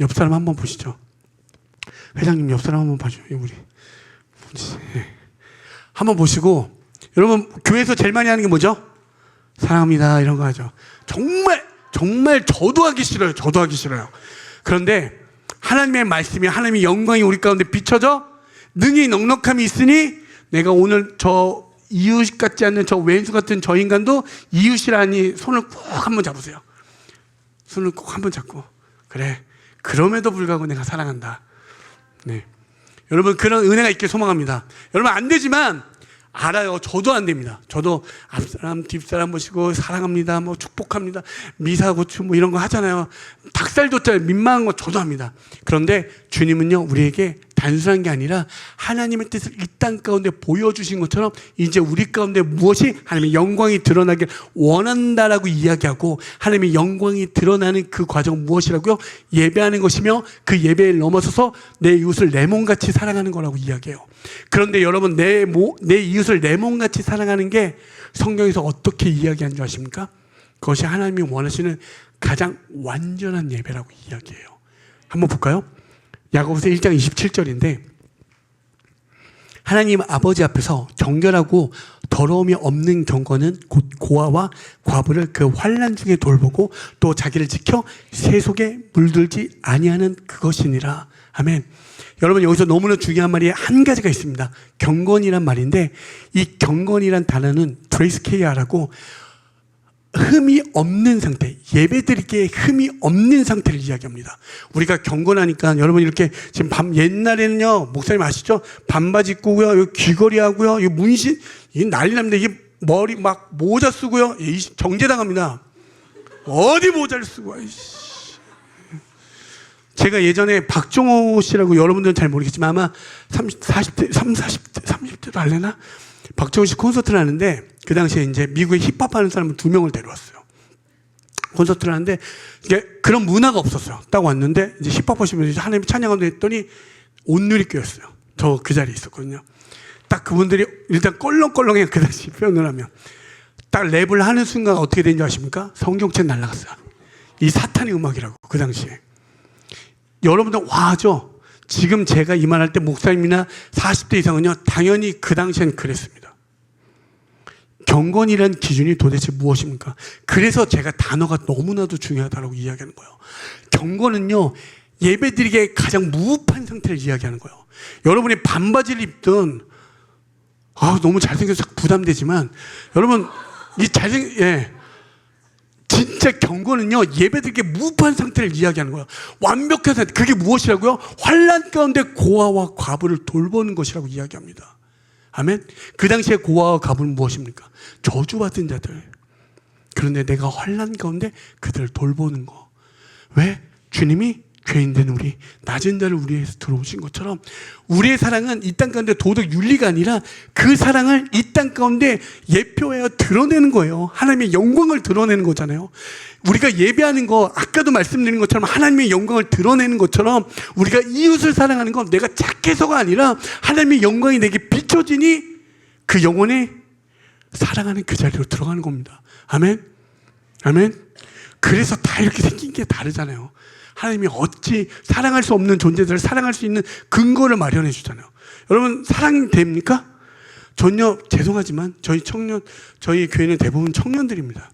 옆 사람 한번 보시죠. 회장님 옆 사람 한번 봐줘요. 우리 한번 보시고 여러분 교회에서 제일 많이 하는 게 뭐죠? 사랑합니다 이런 거 하죠. 정말 저도 하기 싫어요. 저도 하기 싫어요. 그런데 하나님의 말씀이 하나님의 영광이 우리 가운데 비춰져 능히 넉넉함이 있으니 내가 오늘 저 이웃 같지 않는 저 왼수 같은 저 인간도 이웃이라니 손을 꼭 한번 잡으세요. 손을 꼭 한번 잡고 그래 그럼에도 불구하고 내가 사랑한다. 네. 여러분 그런 은혜가 있길 소망합니다. 여러분 안 되지만 알아요. 저도 안 됩니다. 저도 앞사람 뒷사람 보시고 사랑합니다. 뭐 축복합니다. 미사고추 뭐 이런 거 하잖아요. 닭살 돋잖아요. 민망한 거 저도 합니다. 그런데 주님은요 우리에게 단순한 게 아니라 하나님의 뜻을 이 땅 가운데 보여주신 것처럼 이제 우리 가운데 무엇이 하나님의 영광이 드러나길 원한다라고 이야기하고 하나님의 영광이 드러나는 그 과정은 무엇이라고요? 예배하는 것이며 그 예배를 넘어서서 내 이웃을 내 몸같이 사랑하는 거라고 이야기해요. 그런데 여러분 내 이웃을 내 몸같이 사랑하는 게 성경에서 어떻게 이야기한 줄 아십니까? 그것이 하나님이 원하시는 가장 완전한 예배라고 이야기해요. 한번 볼까요? 야고보서 1장 27절인데 하나님 아버지 앞에서 정결하고 더러움이 없는 경건은 곧 고아와 과부를 그 환난 중에 돌보고 또 자기를 지켜 새 속에 물들지 아니하는 그것이니라. 아멘. 여러분 여기서 너무나 중요한 말이 한 가지가 있습니다. 경건이란 말인데 이 경건이란 단어는 드레스케이아라고 흠이 없는 상태, 예배드리기에 흠이 없는 상태를 이야기합니다. 우리가 경건하니까 여러분 이렇게 지금 옛날에는요 목사님 아시죠? 반바지 입고요, 귀걸이 하고요, 이 문신 이 난리 납니다. 이게 머리 막 모자 쓰고요, 정죄당합니다. 어디 모자를 쓰고? 제가 예전에 박종호 씨라고 여러분들은 잘 모르겠지만 아마 30대도 할래나? 박종호 씨 콘서트를 하는데 그 당시에 이제 미국에 힙합 하는 사람을 2명을 데려왔어요. 콘서트를 하는데 이게 그런 문화가 없었어요. 딱 왔는데 이제 힙합 하시면 하나님 찬양한다 했더니 온누리 껴였어요. 저 그 자리에 있었거든요. 딱 그분들이 일단 껄렁껄렁해요. 그 당시 표현을 하면. 딱 랩을 하는 순간 어떻게 된지 아십니까? 성경책 날라갔어요. 이 사탄의 음악이라고 그 당시에. 여러분들 와죠. 지금 제가 이 말할 때 목사님이나 40대 이상은요 당연히 그 당시엔 그랬습니다. 경건이라는 기준이 도대체 무엇입니까? 그래서 제가 단어가 너무나도 중요하다고 이야기하는 거예요. 경건은요 예배드리기에 가장 무up한 상태를 이야기하는 거예요. 여러분이 반바지를 입든 너무 잘생겨서 부담되지만 여러분 이 진짜 경건은요 예배드리기에 무up한 상태를 이야기하는 거예요. 완벽한 상태. 그게 무엇이라고요? 환난 가운데 고아와 과부를 돌보는 것이라고 이야기합니다. 아멘. 그 당시에 고아와 과부는 무엇입니까? 저주받은 자들. 그런데 내가 환난 가운데 그들을 돌보는 거. 왜? 주님이 죄인된 우리, 낮은 자를 우리에서 들어오신 것처럼 우리의 사랑은 이 땅 가운데 도덕 윤리가 아니라 그 사랑을 이 땅 가운데 예표하여 드러내는 거예요. 하나님의 영광을 드러내는 거잖아요. 우리가 예배하는 거 아까도 말씀드린 것처럼 하나님의 영광을 드러내는 것처럼 우리가 이웃을 사랑하는 건 내가 착해서가 아니라 하나님의 영광이 내게 비춰지니 그 영혼에 사랑하는 그 자리로 들어가는 겁니다. 아멘. 아멘. 그래서 다 이렇게 생긴 게 다르잖아요. 하나님이 어찌 사랑할 수 없는 존재들을 사랑할 수 있는 근거를 마련해 주잖아요. 여러분 사랑이 됩니까? 전혀 죄송하지만 저희 교회는 대부분 청년들입니다.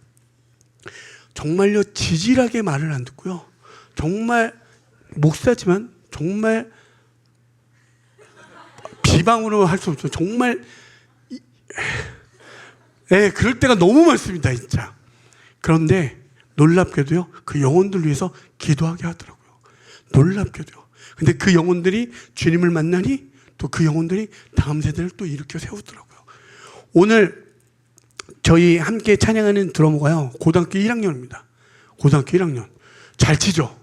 정말요 지질하게 말을 안 듣고요. 정말 목사지만 정말 비방으로 할 수 없죠. 정말 그럴 때가 너무 많습니다, 진짜. 그런데 놀랍게도요, 그 영혼들 위해서 기도하게 하더라고요. 놀랍게도요. 근데 그 영혼들이 주님을 만나니 또 그 영혼들이 다음 세대를 또 일으켜 세우더라고요. 오늘 저희 함께 찬양하는 드러머가요, 고등학교 1학년입니다. 고등학교 1학년. 잘 치죠?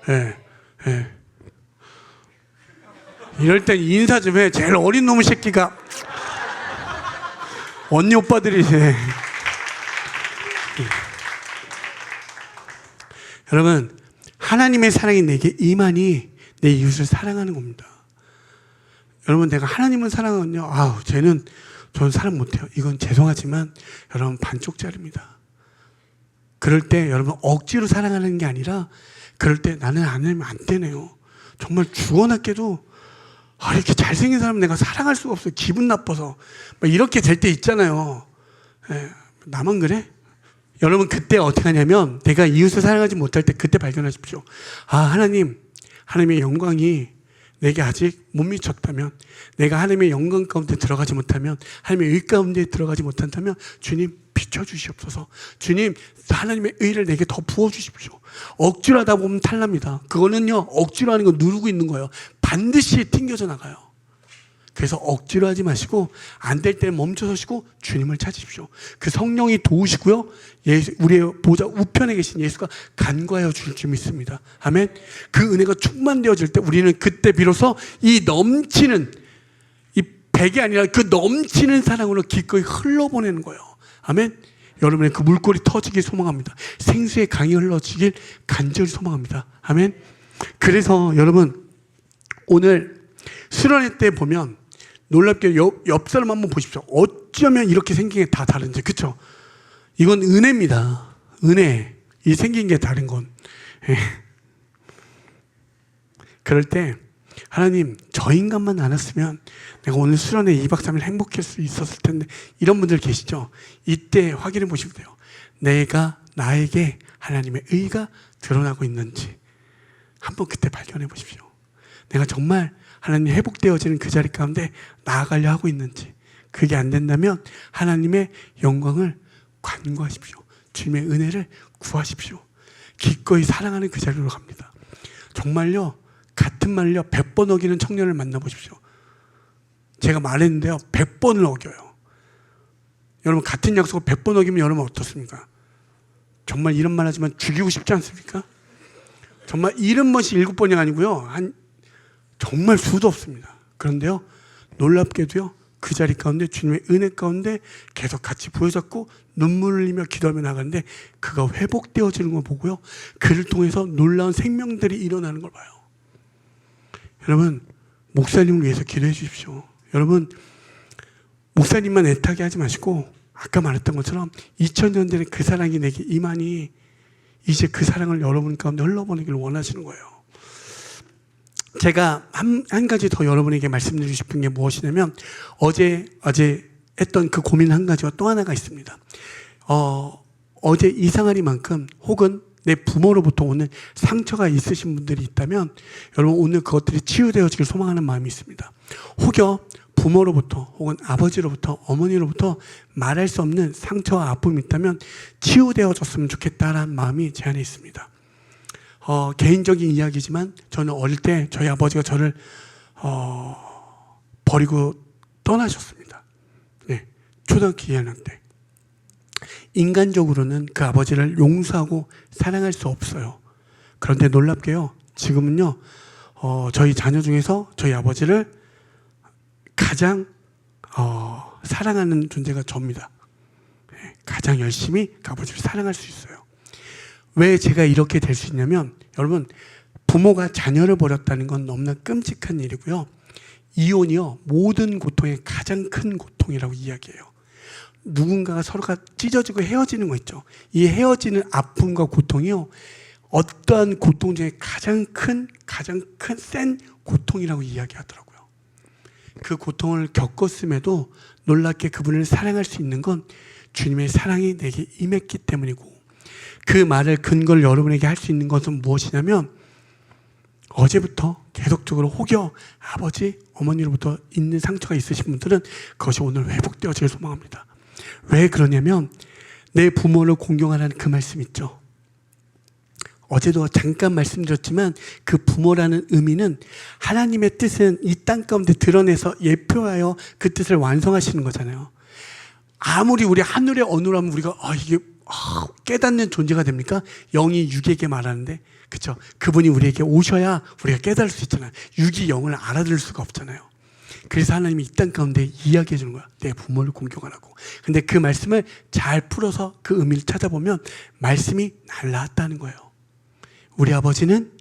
예, 예. 이럴 땐 인사 좀 해. 제일 어린 놈의 새끼가. 언니 오빠들이 여러분, 하나님의 사랑이 내게 임하니 내 이웃을 사랑하는 겁니다. 여러분, 내가 하나님을 사랑하면요, 저는 사랑 못해요. 이건 죄송하지만 여러분, 반쪽짜리입니다. 그럴 때 여러분, 억지로 사랑하는 게 아니라 그럴 때 나는 안 하면 안 되네요. 정말 죽어났게도 이렇게 잘생긴 사람 내가 사랑할 수가 없어요. 기분 나빠서. 이렇게 될 때 있잖아요. 나만 그래? 여러분, 그때 어떻게 하냐면 내가 이웃을 사랑하지 못할 때 그때 발견하십시오. 하나님의 영광이 내게 아직 못 미쳤다면, 내가 하나님의 영광 가운데 들어가지 못하면, 하나님의 의 가운데 들어가지 못한다면 주님 비춰주시옵소서. 주님, 하나님의 의를 내게 더 부어주십시오. 억지로 하다 보면 탈납니다. 그거는요, 억지로 하는 거 누르고 있는 거예요. 반드시 튕겨져 나가요. 그래서 억지로 하지 마시고 안 될 때는 멈춰서시고 주님을 찾으십시오. 그 성령이 도우시고요, 우리의 보좌 우편에 계신 예수가 간과하여 주실 줄 믿습니다. 아멘. 그 은혜가 충만되어질 때 우리는 그때 비로소 이 넘치는, 이 백이 아니라 그 넘치는 사랑으로 기꺼이 흘러보내는 거예요. 아멘. 여러분의 그 물꼬리 터지길 소망합니다. 생수의 강이 흘러지길 간절히 소망합니다. 아멘. 그래서 여러분, 오늘 수련회 때 보면 놀랍게 옆 사람 한번 보십시오. 어쩌면 이렇게 생긴 게 다 다른지. 그렇죠? 이건 은혜입니다. 은혜. 이 생긴 게 다른 건. 그럴 때 하나님, 저 인간만 안 왔으면 내가 오늘 수련회 2박 3일 행복할 수 있었을 텐데, 이런 분들 계시죠? 이때 확인해 보시면 돼요. 내가 나에게 하나님의 의가 드러나고 있는지 한번 그때 발견해 보십시오. 내가 정말 하나님 회복되어지는 그 자리 가운데 나아가려 하고 있는지. 그게 안 된다면 하나님의 영광을 간구하십시오. 주님의 은혜를 구하십시오. 기꺼이 사랑하는 그 자리로 갑니다. 정말요, 같은 말요 100번 어기는 청년을 만나보십시오. 제가 말했는데요, 100번을 어겨요. 여러분, 같은 약속을 100번 어기면 여러분 어떻습니까? 정말 이런 말 하지만 죽이고 싶지 않습니까? 정말 70번씩 7번이 아니고요, 정말 수도 없습니다. 그런데요, 놀랍게도요, 그 자리 가운데 주님의 은혜 가운데 계속 같이 부여잡고 눈물을 흘리며 기도하며 나가는데 그가 회복되어지는 걸 보고요, 그를 통해서 놀라운 생명들이 일어나는 걸 봐요. 여러분, 목사님을 위해서 기도해 주십시오. 여러분, 목사님만 애타게 하지 마시고 아까 말했던 것처럼 2000년 전에 그 사랑이 내게 임하니 이제 그 사랑을 여러분 가운데 흘러보내기를 원하시는 거예요. 제가 한 가지 더 여러분에게 말씀드리고 싶은 게 무엇이냐면, 어제 했던 그 고민 한 가지와 또 하나가 있습니다. 어제 이상하리만큼 혹은 내 부모로부터 오는 상처가 있으신 분들이 있다면 여러분, 오늘 그것들이 치유되어지길 소망하는 마음이 있습니다. 혹여 부모로부터 혹은 아버지로부터 어머니로부터 말할 수 없는 상처와 아픔이 있다면 치유되어졌으면 좋겠다라는 마음이 제 안에 있습니다. 개인적인 이야기지만 저는 어릴 때 저희 아버지가 저를 버리고 떠나셨습니다. 네, 초등학교 2학년 때. 인간적으로는 그 아버지를 용서하고 사랑할 수 없어요. 그런데 놀랍게요, 지금은요, 저희 자녀 중에서 저희 아버지를 가장 사랑하는 존재가 저입니다. 네, 가장 열심히 그 아버지를 사랑할 수 있어요. 왜 제가 이렇게 될 수 있냐면, 여러분, 부모가 자녀를 버렸다는 건 너무나 끔찍한 일이고요, 이혼이요, 모든 고통의 가장 큰 고통이라고 이야기해요. 누군가가 서로가 찢어지고 헤어지는 거 있죠. 이 헤어지는 아픔과 고통이요, 어떠한 고통 중에 가장 큰 센 고통이라고 이야기하더라고요. 그 고통을 겪었음에도 놀랍게 그분을 사랑할 수 있는 건 주님의 사랑이 내게 임했기 때문이고, 그 말을 근거를 여러분에게 할 수 있는 것은 무엇이냐면, 어제부터 계속적으로 혹여 아버지, 어머니로부터 있는 상처가 있으신 분들은 그것이 오늘 회복되어지길 소망합니다. 왜 그러냐면 내 부모를 공경하라는 그 말씀 있죠. 어제도 잠깐 말씀드렸지만 그 부모라는 의미는 하나님의 뜻은 이 땅 가운데 드러내서 예표하여 그 뜻을 완성하시는 거잖아요. 아무리 우리 하늘의 언어라면 우리가 이게 깨닫는 존재가 됩니까? 영이 육에게 말하는데, 그렇죠? 그분이 우리에게 오셔야 우리가 깨달을 수 있잖아요. 육이 영을 알아들을 수가 없잖아요. 그래서 하나님이 이 땅 가운데 이야기해 주는 거야. 내 부모를 공경하라고. 근데 그 말씀을 잘 풀어서 그 의미를 찾아보면 말씀이 날 낳았다는 거예요. 우리 아버지는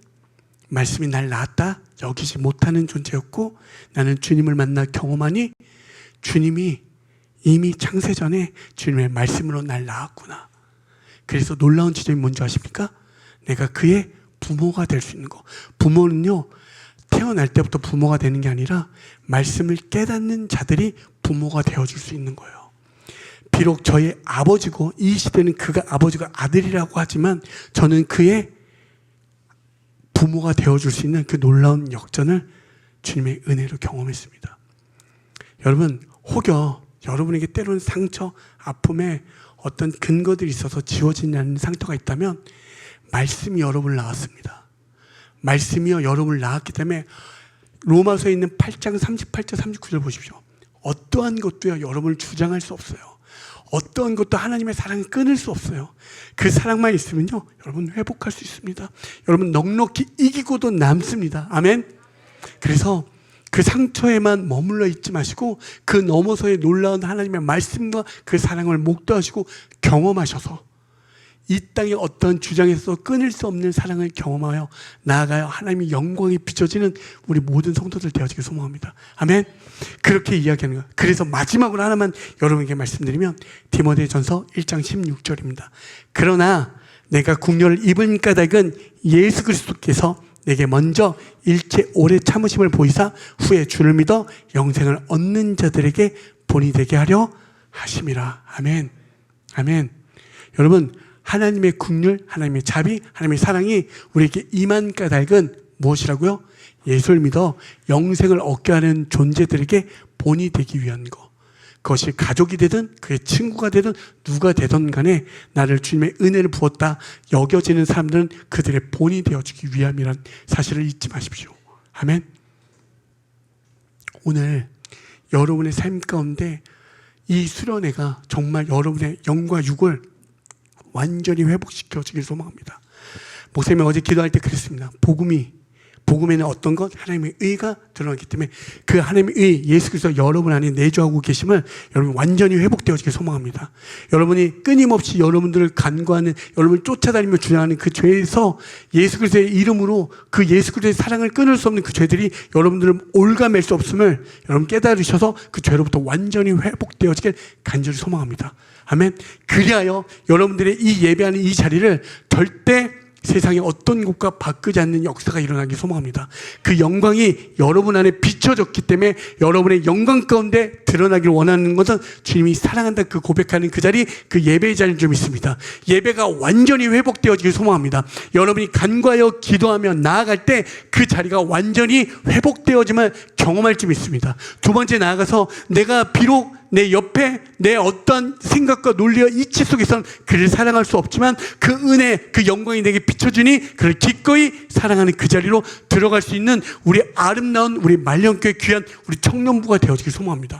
말씀이 날 낳았다 여기지 못하는 존재였고, 나는 주님을 만나 경험하니 주님이 이미 창세전에 주님의 말씀으로 날 낳았구나. 그래서 놀라운 지점이 뭔지 아십니까? 내가 그의 부모가 될 수 있는 거. 부모는요, 태어날 때부터 부모가 되는 게 아니라 말씀을 깨닫는 자들이 부모가 되어줄 수 있는 거예요. 비록 저의 아버지고 이 시대는 그가 아버지가 아들이라고 하지만 저는 그의 부모가 되어줄 수 있는 그 놀라운 역전을 주님의 은혜로 경험했습니다. 여러분, 혹여 여러분에게 때로는 상처, 아픔에 어떤 근거들이 있어서 지워지지 않는 상처가 있다면 말씀이 여러분을 낳았습니다. 말씀이요 여러분을 낳았기 때문에 로마서에 있는 8장 38절 39절 보십시오. 어떠한 것도요 여러분을 주장할 수 없어요. 어떠한 것도 하나님의 사랑을 끊을 수 없어요. 그 사랑만 있으면요 여러분 회복할 수 있습니다. 여러분 넉넉히 이기고도 남습니다. 아멘. 그래서 그 상처에만 머물러 있지 마시고 그 너머서의 놀라운 하나님의 말씀과 그 사랑을 목도하시고 경험하셔서 이 땅의 어떤 주장에서 끊을 수 없는 사랑을 경험하여 나아가요 하나님의 영광이 비춰지는 우리 모든 성도들 되어지길 소망합니다. 아멘. 그렇게 이야기하는 거예요. 그래서 마지막으로 하나만 여러분에게 말씀드리면 디모데전서 1장 16절입니다. 그러나 내가 국료를 입은 까닭은 예수 그리스도께서 내게 먼저 일체 오래 참으심을 보이사 후에 주를 믿어 영생을 얻는 자들에게 본이 되게 하려 하심이라. 아멘. 아멘. 여러분, 하나님의 긍휼, 하나님의 자비, 하나님의 사랑이 우리에게 임한 까닭은 무엇이라고요? 예수를 믿어 영생을 얻게 하는 존재들에게 본이 되기 위한 거. 그것이 가족이 되든 그의 친구가 되든 누가 되든 간에 나를 주님의 은혜를 부었다 여겨지는 사람들은 그들의 본이 되어주기 위함이란 사실을 잊지 마십시오. 아멘. 오늘 여러분의 삶 가운데 이 수련회가 정말 여러분의 영과 육을 완전히 회복시켜주길 소망합니다. 목사님이 어제 기도할 때 그랬습니다. 복음에는 어떤 것? 하나님의 의가 드러나기 때문에 그 하나님의 의, 예수 그리스도 여러분 안에 내주하고 계심을 여러분 완전히 회복되어지길 소망합니다. 여러분이 끊임없이 여러분들을 간구하는, 여러분을 쫓아다니며 주장하는 그 죄에서 예수 그리스도의 이름으로 그 예수 그리스도의 사랑을 끊을 수 없는 그 죄들이 여러분들을 올가맬 수 없음을 여러분 깨달으셔서 그 죄로부터 완전히 회복되어지길 간절히 소망합니다. 아멘. 그리하여 여러분들의 이 예배하는 이 자리를 절대 세상에 어떤 곳과 바꾸지 않는 역사가 일어나길 소망합니다. 그 영광이 여러분 안에 비춰졌기 때문에 여러분의 영광 가운데 드러나길 원하는 것은 주님이 사랑한다 그 고백하는 그 자리, 그 예배의 자리는 좀 있습니다. 예배가 완전히 회복되어지길 소망합니다. 여러분이 간구하여 기도하며 나아갈 때 그 자리가 완전히 회복되어짐을 경험할 줄 믿습니다. 두 번째 나아가서 내가 비록 내 옆에 내 어떤 생각과 논리와 이치 속에서는 그를 사랑할 수 없지만 그 은혜, 그 영광이 내게 비춰주니 그를 기꺼이 사랑하는 그 자리로 들어갈 수 있는 우리 아름다운 우리 말년교회 귀한 우리 청년부가 되어지길 소망합니다.